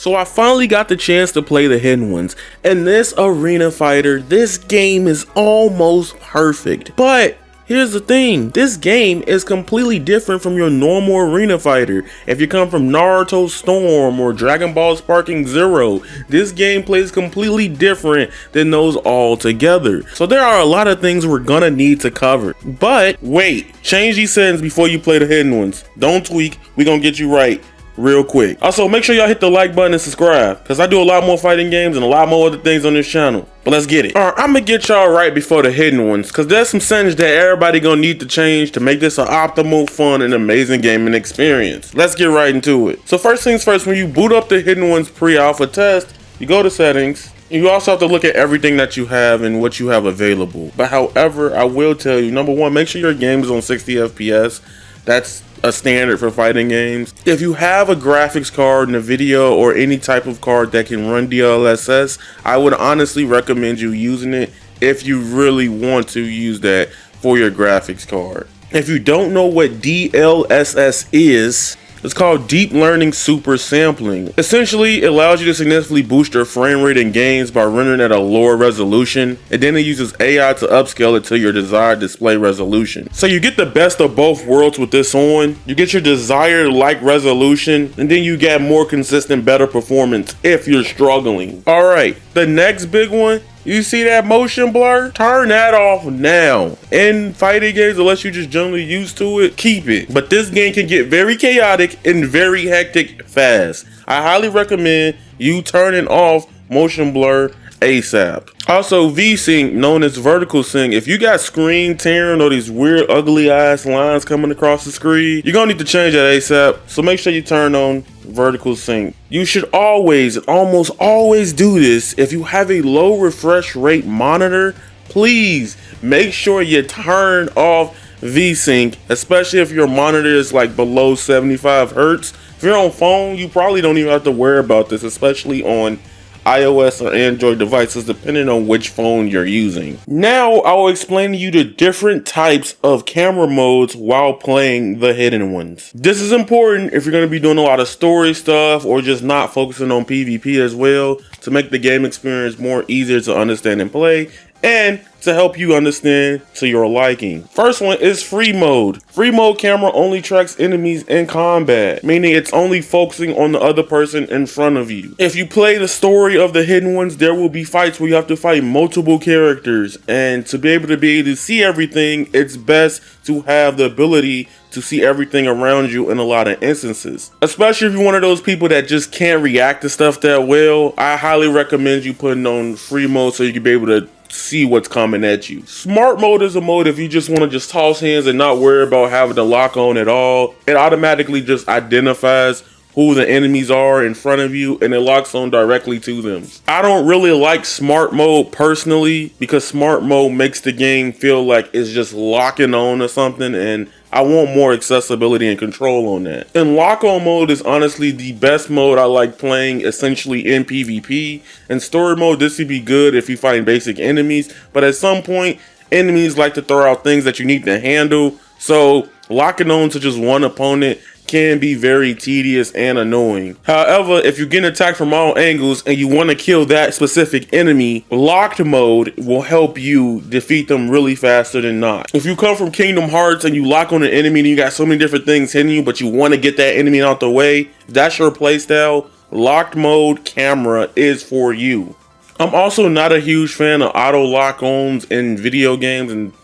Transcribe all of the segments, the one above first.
So I finally got the chance to play the hidden ones, and this arena fighter, this game is almost perfect. But here's the thing, this game is completely different from your normal arena fighter. If you come from Naruto Storm or Dragon Ball Sparking Zero, this gameplay is completely different than those altogether. So there are a lot of things we're gonna need to cover. But wait, change these settings before you play the hidden ones. Don't tweak, we're gonna get you right real quick. Also, make sure y'all hit the like button and subscribe, because I do a lot more fighting games and a lot more other things on this channel. But let's get it. Alright, I'm gonna get y'all right before the hidden ones, because there's some settings that everybody gonna need to change to make this an optimal, fun, and amazing gaming experience. Let's get right into it. So first things first, when you boot up the hidden ones pre-alpha test, you go to settings. You also have to look at everything that you have and what you have available. But however, I will tell you, number one, make sure your game is on 60 FPS. That's a standard for fighting games. If you have a graphics card, NVIDIA, or any type of card that can run DLSS, I would honestly recommend you using it if you really want to use that for your graphics card. If you don't know what DLSS is, it's called Deep Learning Super Sampling. Essentially, it allows you to significantly boost your frame rate in games by rendering at a lower resolution, and then it uses AI to upscale it to your desired display resolution. So you get the best of both worlds with this on. You get your desired like resolution, and then you get more consistent, better performance if you're struggling. Alright, the next big one, you see that motion blur? Turn that off now. In fighting games, unless you're just generally used to it, keep it. But this game can get very chaotic and very hectic fast. I highly recommend you turning off motion blur ASAP. Also, Vsync, known as vertical sync, if you got screen tearing or these weird ugly ass lines coming across the screen, you're gonna need to change that ASAP. So make sure you turn on vertical sync. You should always, almost always do this. If you have a low refresh rate monitor, please make sure you turn off Vsync, especially if your monitor is like below 75 Hertz. If you're on phone, you probably don't even have to worry about this, especially on iOS or Android devices, depending on which phone you're using. Now I will explain to you the different types of camera modes while playing the hidden ones. This is important if you're going to be doing a lot of story stuff or just not focusing on PvP as well, to make the game experience more easier to understand and play, and to help you understand to your liking. First one is free mode. Free mode camera only tracks enemies in combat, meaning it's only focusing on the other person in front of you. If you play the story of the hidden ones, there will be fights where you have to fight multiple characters, and to be able to see everything, it's best to have the ability to see everything around you in a lot of instances. Especially if you're one of those people that just can't react to stuff that well, I highly recommend you putting on free mode so you can be able to see what's coming at you. Smart mode is a mode if you just want to just toss hands and not worry about having to lock on at all. It automatically just identifies who the enemies are in front of you and it locks on directly to them. I don't really like smart mode personally, because smart mode makes the game feel like it's just locking on or something, and I want more accessibility and control on that. And lock on mode is honestly the best mode I like playing, essentially in PvP. In story mode, this would be good if you find basic enemies, but at some point, enemies like to throw out things that you need to handle, so locking on to just one opponent can be very tedious and annoying. However, if you're getting attacked from all angles and you want to kill that specific enemy, locked mode will help you defeat them really faster than not. If you come from Kingdom Hearts and you lock on an enemy and you got so many different things hitting you, but you want to get that enemy out the way, if that's your playstyle, locked mode camera is for you. I'm also not a huge fan of auto lock-ons in video games and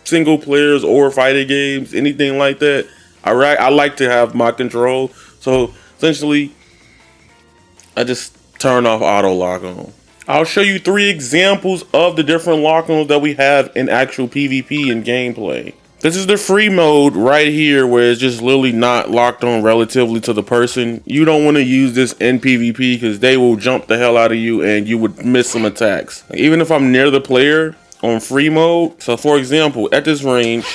single players or fighting games, anything like that. I like to have my control, so essentially I just turn off auto lock on. I'll show you 3 examples of the different lock-ons that we have in actual PvP and gameplay. This is the free mode right here, where it's just literally not locked on relatively to the person. You don't want to use this in PvP because they will jump the hell out of you and you would miss some attacks. Even if I'm near the player on free mode, so for example, at this range,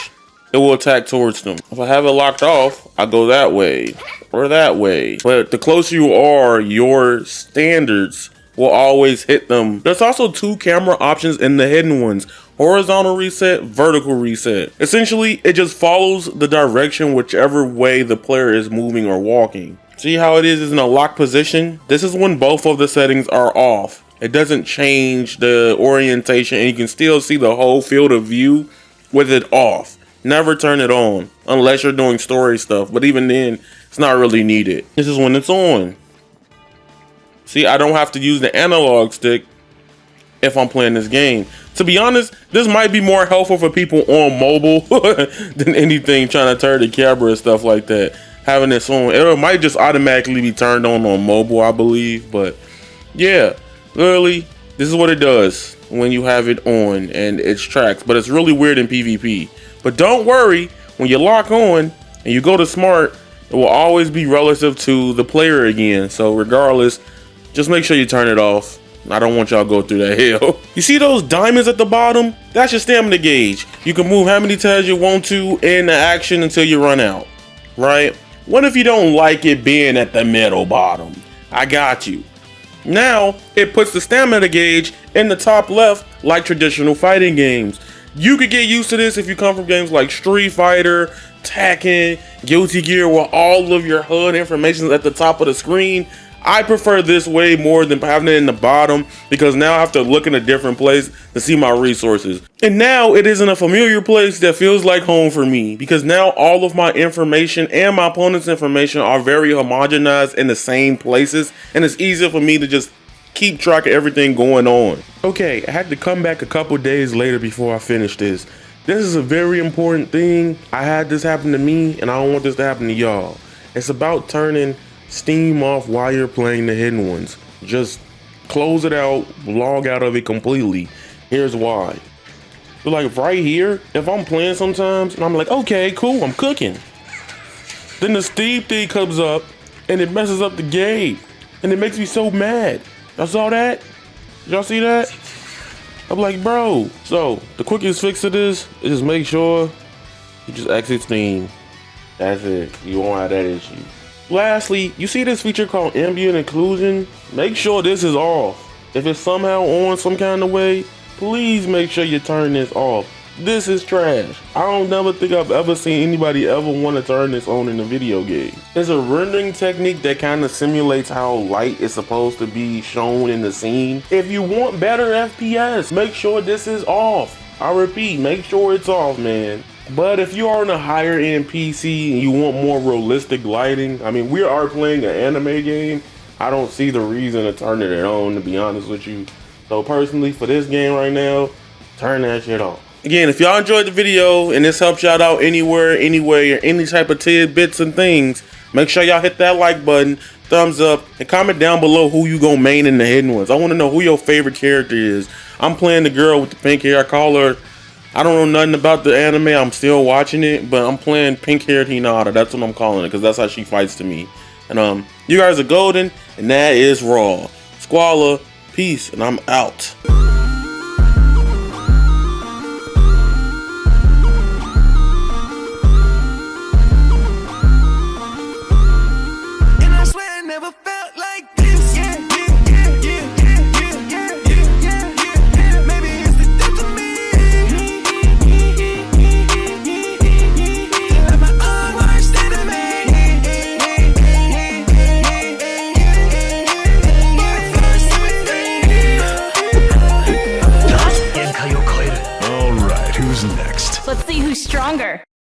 it will attack towards them. If I have it locked off, I go that way or that way. But the closer you are, your standards will always hit them. There's also 2 camera options in the hidden ones: horizontal reset, vertical reset. Essentially, it just follows the direction whichever way the player is moving or walking. See how it is in a locked position? This is when both of the settings are off. It doesn't change the orientation, and you can still see the whole field of view with it off. Never turn it on unless you're doing story stuff, but even then, it's not really needed. This is when it's on. See, I don't have to use the analog stick if I'm playing this game. To be honest, this might be more helpful for people on mobile than anything trying to turn the camera and stuff like that. Having this on, it might just automatically be turned on mobile, I believe. But yeah, literally, this is what it does when you have it on and it's tracks. But it's really weird in PvP. But don't worry, when you lock on and you go to smart, it will always be relative to the player again. So regardless, just make sure you turn it off. I don't want y'all to go through that hell. You see those diamonds at the bottom? That's your stamina gauge. You can move how many times you want to in the action until you run out, right? What if you don't like it being at the middle bottom? I got you. Now, it puts the stamina gauge in the top left like traditional fighting games. You could get used to this if you come from games like Street Fighter, Tekken, Guilty Gear, where all of your HUD information is at the top of the screen. I prefer this way more than having it in the bottom, because now I have to look in a different place to see my resources. And now it is in a familiar place that feels like home for me, because now all of my information and my opponent's information are very homogenized in the same places, and it's easier for me to just keep track of everything going on. Okay, I had to come back a couple days later before I finished this. This is a very important thing. I had this happen to me, and I don't want this to happen to y'all. It's about turning Steam off while you're playing the hidden ones. Just close it out, log out of it completely. Here's why. So like right here, if I'm playing sometimes and I'm like, okay, cool, I'm cooking. Then the Steam thing comes up and it messes up the game. And it makes me so mad. Y'all saw that? Y'all see that? I'm like, bro. So the quickest fix to this is just make sure you just exit Steam. That's it. You won't have that issue. Lastly, you see this feature called Ambulent Occlusion? Make sure this is off. If it's somehow on some kind of way, please make sure you turn this off. This is trash. I don't never think I've ever seen anybody ever want to turn this on in a video game. It's a rendering technique that kind of simulates how light is supposed to be shown in the scene. If you want better FPS, make sure this is off. I repeat, make sure it's off, man. But if you are on a higher end PC and you want more realistic lighting, I mean, we are playing an anime game. I don't see the reason to turn it on, to be honest with you. So personally, for this game right now, turn that shit off. Again, if y'all enjoyed the video and this helps y'all out anywhere, anyway, or any type of tidbits and things, make sure y'all hit that like button, thumbs up, and comment down below who you gonna main in the hidden ones. I want to know who your favorite character is. I'm playing the girl with the pink hair. I call her, I don't know nothing about the anime. I'm still watching it, but I'm playing pink-haired Hinata. That's what I'm calling it, because that's how she fights to me. And you guys are golden, and that is raw. Squalla, peace, and I'm out. Let's see who's stronger.